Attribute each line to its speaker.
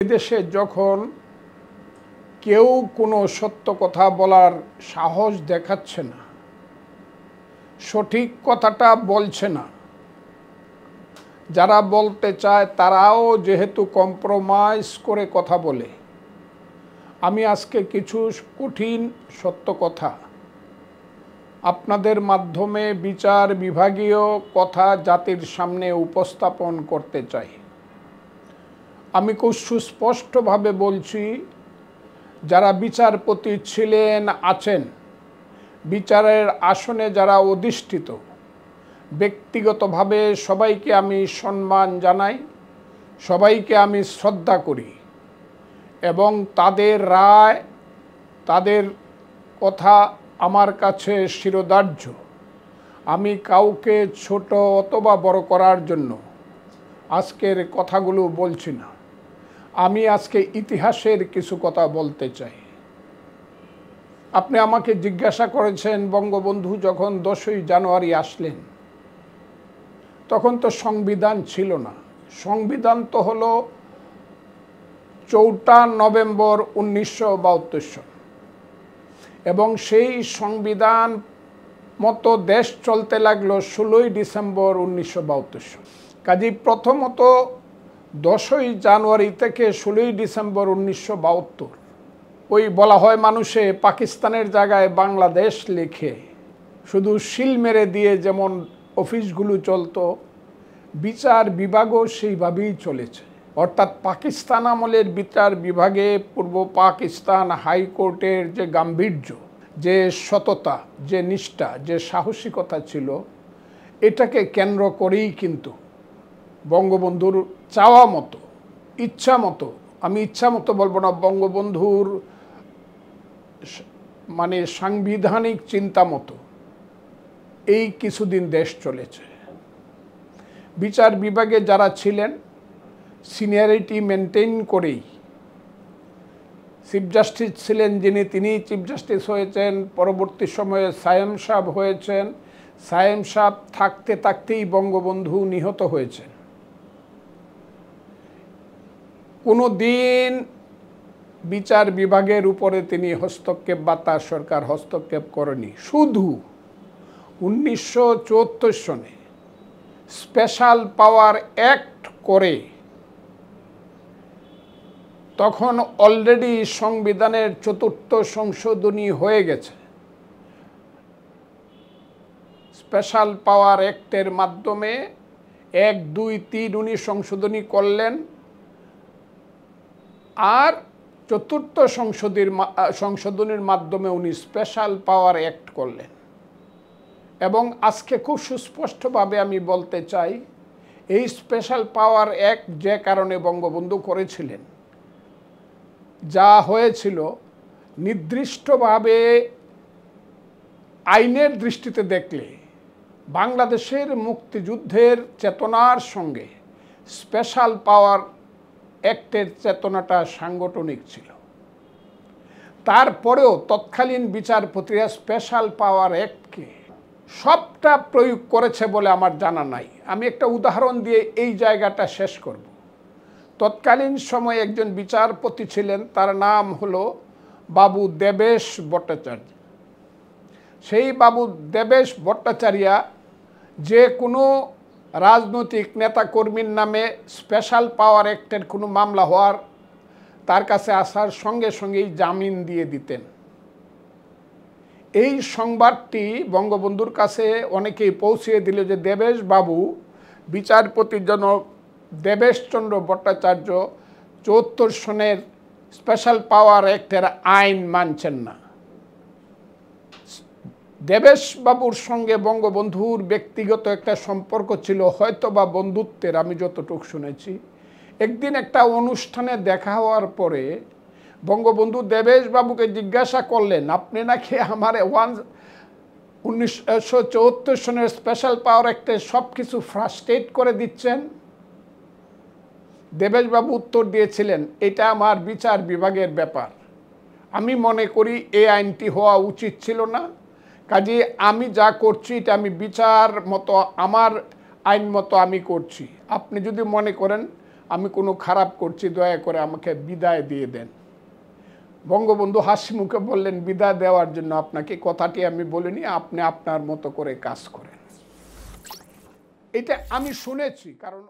Speaker 1: এদেশে যখন কেউ কোনো সত্য কথা বলার সাহস দেখাচ্ছে না, সঠিক কথাটা বলছে না, যারা বলতে চায় তারাও যেহেতু কম্প্রোমাইজ করে কথা বলে, আমি আজকে কিছু কঠিন সত্য কথা আপনাদের মাধ্যমে বিচার বিভাগীয় কথা জাতির সামনে উপস্থাপন করতে চাই। আমি খুব সুস্পষ্টভাবে বলছি, যারা বিচারপতি ছিলেন, আছেন, বিচারের আসনে যারা অধিষ্ঠিত, ব্যক্তিগতভাবে সবাইকে আমি সম্মান জানাই, সবাইকে আমি শ্রদ্ধা করি এবং তাদের রায়, তাদের কথা আমার কাছে শিরোধার্য। আমি কাউকে ছোট অথবা বড় করার জন্য আজকের কথাগুলো বলছি না। আমি আজকে ইতিহাসের কিছু কথা বলতে চাই। আপনি আমাকে জিজ্ঞাসা করেছেন, বঙ্গবন্ধু যখন 10ই জানুয়ারি আসলেন তখন তো সংবিধান ছিল না। সংবিধান তো হলো 4 নভেম্বর 1972 সন, এবং সেই সংবিধান মতো দেশ চলতে লাগলো 16ই ডিসেম্বর 1972 সন। কাজেই প্রথমত 10ই জানুয়ারি থেকে 16ই ডিসেম্বর 1972, ওই বলা হয় মানুষে পাকিস্তানের জায়গায় বাংলাদেশ লিখে শুধু সিল মেরে দিয়ে যেমন অফিসগুলো চলতো, বিচার বিভাগও সেইভাবেই চলেছে। অর্থাৎ পাকিস্তান আমলের বিচার বিভাগে পূর্ব পাকিস্তান হাইকোর্টের যে গাম্ভীর্য, যে সততা, যে নিষ্ঠা, যে সাহসিকতা ছিল, এটাকে কেন্দ্র করেই কিন্তু বঙ্গবন্ধুর চাওয়া মতো, ইচ্ছা মতো, আমি ইচ্ছা মতো বলবো না, বঙ্গবন্ধুর মানে সাংবিধানিক চিন্তা মতো এই কিছুদিন দেশ চলেছে। বিচার বিভাগে যারা ছিলেন সিনিয়রিটি মেনটেন করেই, চিফ জাস্টিস ছিলেন যিনি, তিনি চিফ জাস্টিস হয়েছেন, পরবর্তী সময়ে সায়েম সাহেব হয়েছেন, সায়েম সাহেব থাকতে থাকতেই বঙ্গবন্ধু নিহত হয়েছেন। কোনো দিন বিচার বিভাগের উপরে তিনি হস্তক্ষেপ বা তার সরকার হস্তক্ষেপ করেনি। শুধু 1974 সনে স্পেশাল পাওয়ার অ্যাক্ট করে, তখন অলরেডি সংবিধানের 4র্থ সংশোধনী হয়ে গেছে। স্পেশাল পাওয়ার অ্যাক্টের মাধ্যমে 1, 2, 3 উনি সংশোধনী করলেন, আর 4র্থ সংশোধনীর মাধ্যমে উনি স্পেশাল পাওয়ার অ্যাক্ট করলেন। এবং আজকে খুব সুস্পষ্টভাবে আমি বলতে চাই, এই স্পেশাল পাওয়ার অ্যাক্ট যে কারণে বঙ্গবন্ধু করেছিলেন, যা হয়েছিল, নির্দিষ্টভাবে আইনের দৃষ্টিতে দেখলে বাংলাদেশের মুক্তিযুদ্ধের চেতনার সঙ্গে স্পেশাল পাওয়ার অ্যাক্টের চেতনাটা সাংগঠনিক ছিল। তারপরেও তৎকালীন বিচারপতিরা স্পেশাল পাওয়ার অ্যাক্টকে সবটা প্রয়োগ করেছে বলে আমার জানা নাই। আমি একটা উদাহরণ দিয়ে এই জায়গাটা শেষ করব। তৎকালীন সময়ে একজন বিচারপতি ছিলেন, তার নাম হলো বাবু দেবেশ ভট্টাচার্য। সেই বাবু দেবেশ ভট্টাচার্য যে কোনো রাজনৈতিক নেতাকর্মীর নামে স্পেশাল পাওয়ার অ্যাক্টের কোনো মামলা হওয়ার, তার কাছে আসার সঙ্গে সঙ্গেই জামিন দিয়ে দিতেন। এই সংবাদটি বঙ্গবন্ধুর কাছে অনেকেই পৌঁছিয়ে দিল যে দেবেশ বাবু, বিচারপতি জনক দেবেশচন্দ্র ভট্টাচার্য 74 সনের স্পেশাল পাওয়ার অ্যাক্টের আইন মানছেন না। দেবেশ বাবুর সঙ্গে বঙ্গবন্ধুর ব্যক্তিগত একটা সম্পর্ক ছিল, হয়তো বা বন্ধুত্বের, আমি যতটুকু শুনেছি। একদিন একটা অনুষ্ঠানে দেখা হওয়ার পরে বঙ্গবন্ধু দেবেশ বাবুকে জিজ্ঞাসা করলেন, আপনি নাকি আমার 1974 সনের স্পেশাল পাওয়ার অ্যাক্টে সব কিছু ফ্রাস্ট্রেট করে দিচ্ছেন? দেবেশবাবু উত্তর দিয়েছিলেন, এটা আমার বিচার বিভাগের ব্যাপার। আমি মনে করি এই আইনটি হওয়া উচিত ছিল না। কাজে আমি যা করছি এটা আমি বিচার মতো, আমার আইন মতো আমি করছি। আপনি যদি মনে করেন আমি কোনো খারাপ করছি, দয়া করে আমাকে বিদায় দিয়ে দেন। বঙ্গবন্ধু হাসি মুখে বললেন, বিদায় দেওয়ার জন্য আপনাকে কথাটি আমি বলিনি, আপনি আপনার মতো করে কাজ করেন। এটা আমি শুনেছি, কারণ